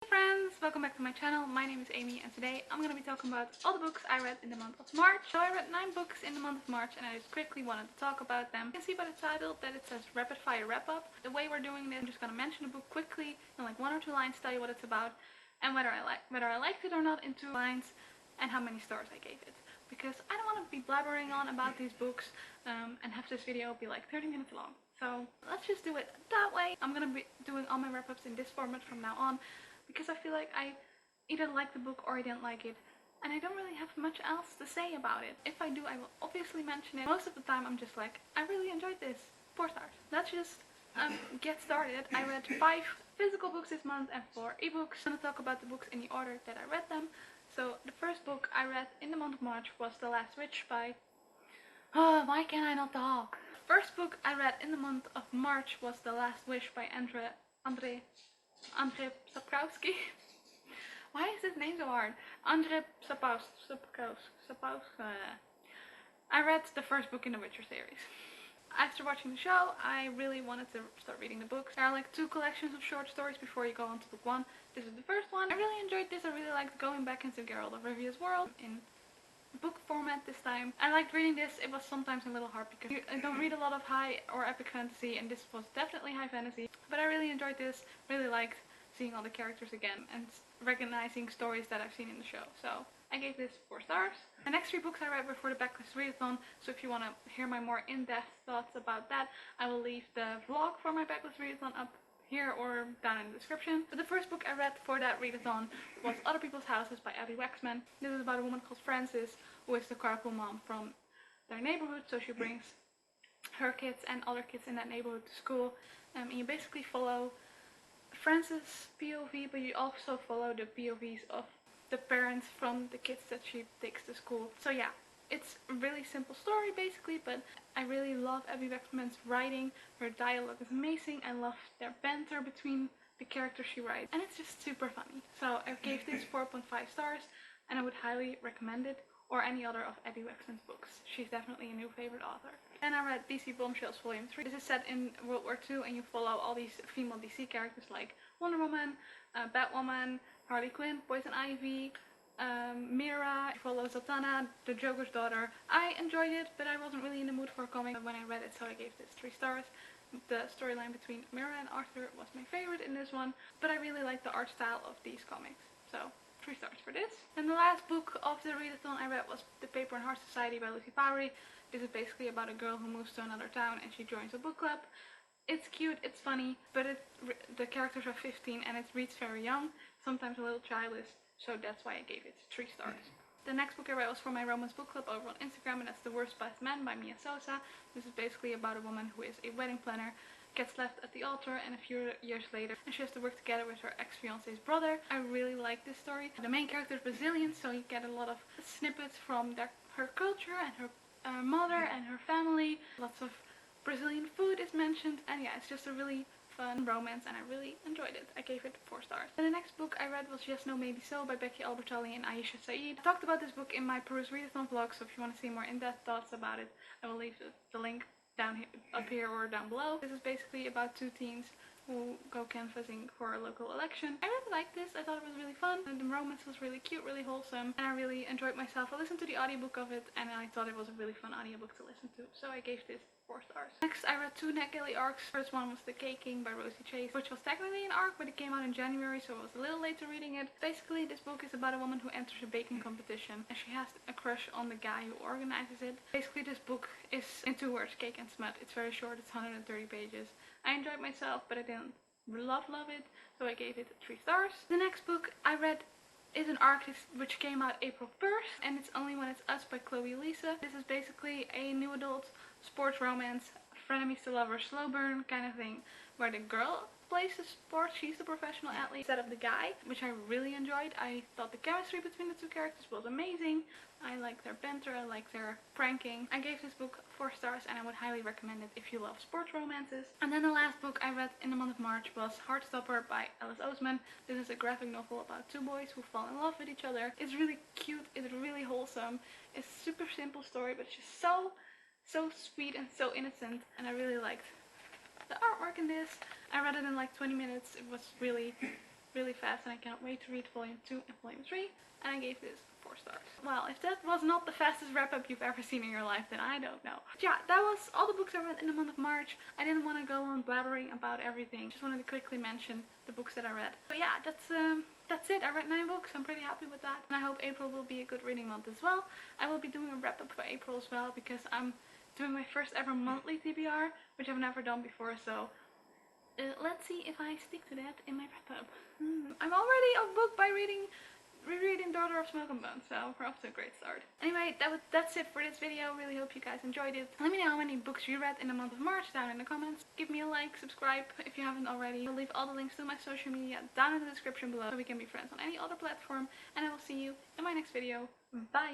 Hey friends, welcome back to my channel. My name is Amy and today I'm going to be talking about all the books I read in the month of March. So I read 9 books in the month of March and I just quickly wanted to talk about them. You can see by the title that it says Rapid Fire Wrap Up. The way we're doing this, I'm just going to mention the book quickly in like 1 or 2 lines, tell you what it's about and whether I liked it or not in 2 lines and how many stars I gave it. Because I don't want to be blabbering on about these books and have this video be like 30 minutes long. So let's just do it that way. I'm going to be doing all my wrap-ups in this format from now on, because I feel like I either liked the book or I didn't like it, and I don't really have much else to say about it. If I do, I will obviously mention it. Most of the time I'm just like, I really enjoyed this. 4 stars. Let's just get started. I read 5 physical books this month and 4 ebooks. I'm going to talk about the books in the order that I read them. So the first book I read in the month of March was The Last Witch by... Oh, why can I not talk? First book I read in the month of March was The Last Wish by Andrzej Sapkowski. Why is his name so hard? Andrzej Sapkowski. I read the first book in the Witcher series. After watching the show, I really wanted to start reading the books. There are like 2 collections of short stories before you go on to book 1. This is the first one. I really enjoyed this. I really liked going back into Geralt of Rivia's world in book format this time. I liked reading this. It was sometimes a little hard because I don't read a lot of high or epic fantasy, and this was definitely high fantasy. But I really enjoyed this. Really liked seeing all the characters again and recognizing stories that I've seen in the show. So I gave this 4 stars. The next 3 books I read were for the Backlist Readathon, so if you want to hear my more in-depth thoughts about that, I will leave the vlog for my Backlist Readathon up here or down in the description. But the first book I read for that readathon was Other People's Houses by Abby Waxman. This is about a woman called Frances, who is the carpool mom from their neighborhood, so she brings her kids and other kids in that neighborhood to school. And you basically follow Frances' POV, but you also follow the POVs of the parents from the kids that she takes to school. So yeah, it's a really simple story basically, but I really love Abby Waxman's writing. Her dialogue is amazing. I love their banter between the characters she writes, and it's just super funny. So I gave this 4.5 stars, and I would highly recommend it, or any other of Abby Waxman's books. She's definitely a new favorite author. Then I read DC Bombshells Volume 3. This is set in World War II, and you follow all these female DC characters like Wonder Woman, Batwoman, Harley Quinn, Poison Ivy, Mira. You follow Zatanna, the Joker's daughter. I enjoyed it, but I wasn't really in the mood for a comic when I read it, so I gave this 3 stars. The storyline between Mira and Arthur was my favorite in this one, but I really like the art style of these comics. So 3 stars for this. And the last book of the readathon I read was The Paper and Heart Society by Lucy Fowry. This is basically about a girl who moves to another town and she joins a book club. It's cute, it's funny, but the characters are 15 and it reads very young, sometimes a little childish, so that's why I gave it 3 stars. The next book I read was for my romance book club over on Instagram, and that's The Worst Best Man by Mia Sosa. This is basically about a woman who is a wedding planner, gets left at the altar, and a few years later and she has to work together with her ex-fiance's brother. I really like this story. The main character is Brazilian, so you get a lot of snippets from her culture and her mother and her family. Lots of Brazilian food is mentioned, and yeah, it's just a really fun romance and I really enjoyed it. I gave it 4 stars. And the next book I read was Yes, No, Maybe So by Becky Albertalli and Aisha Saeed. I talked about this book in my Peruse Readathon vlog, so if you want to see more in-depth thoughts about it, I will leave the link down here, up here or down below. This is basically about 2 teens who go canvassing for a local election. I really liked this. I thought it was really fun, and the romance was really cute, really wholesome, and I really enjoyed myself. I listened to the audiobook of it and I thought it was a really fun audiobook to listen to, so I gave this 4 stars. Next I read 2 NetGalley arcs. First one was The Cake King by Rosie Chase, which was technically an arc, but it came out in January, so I was a little late to reading it. Basically, this book is about a woman who enters a baking competition and she has a crush on the guy who organizes it. Basically, this book is in 2 words, cake and smut. It's very short, it's 130 pages. I enjoyed myself, but I didn't love it, so I gave it 3 stars. The next book I read is an arc which came out April 1st, and it's Only When It's Us by Chloe Lisa. This is basically a new adult sports romance, frenemies to lovers, slow burn kind of thing, where the girl plays the sport, she's the professional athlete, instead of the guy, which I really enjoyed. I thought the chemistry between the 2 characters was amazing. I like their banter, I like their pranking. I gave this book 4 stars and I would highly recommend it if you love sports romances. And then the last book I read in the month of March was Heartstopper by Alice Oseman. This is a graphic novel about 2 boys who fall in love with each other. It's really cute, it's really wholesome. It's a super simple story, but it's just so sweet and so innocent, and I really liked the artwork in this. I read it in like 20 minutes. It was really really fast, and I cannot wait to read volume 2 and volume 3, and I gave this 4 stars. Well, if that was not the fastest wrap-up you've ever seen in your life, then I don't know. But yeah, that was all the books I read in the month of March. I didn't want to go on blabbering about everything, just wanted to quickly mention the books that I read. But yeah, that's it. I read 9 books, I'm pretty happy with that, and I hope April will be a good reading month as well. I will be doing a wrap-up for April as well, because I'm doing my first ever monthly TBR, which I've never done before, so let's see if I stick to that in my wrap-up. I'm already off book by rereading Daughter of Smoke and Bone, so we're off to a great start. Anyway, that's it for this video. Really hope you guys enjoyed it. Let me know how many books you read in the month of March down in the comments. Give me a like, subscribe if you haven't already. I'll leave all the links to my social media down in the description below so we can be friends on any other platform, and I will see you in my next video. Bye!